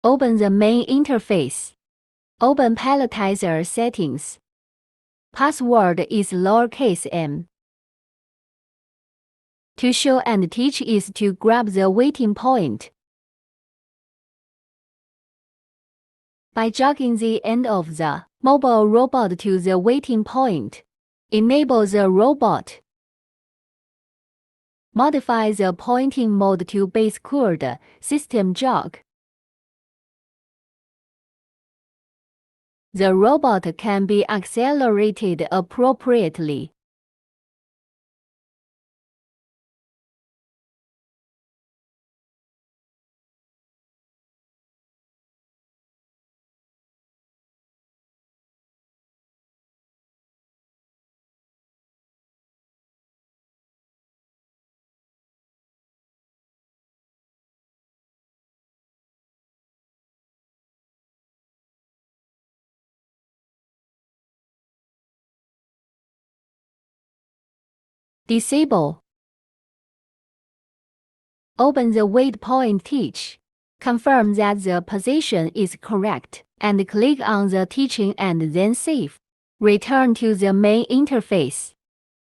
Open the main interface. Open Palletizer settings. Password is lowercase m. To show and teach is to grab the waiting point. By jogging the end of the mobile robot to the waiting point, enable the robot. Modify the pointing mode to base-cooled system jog. The robot can be accelerated appropriately. Disable. Open the waypoint teach. Confirm that the position is correct, and click on the teaching and then save. Return to the main interface.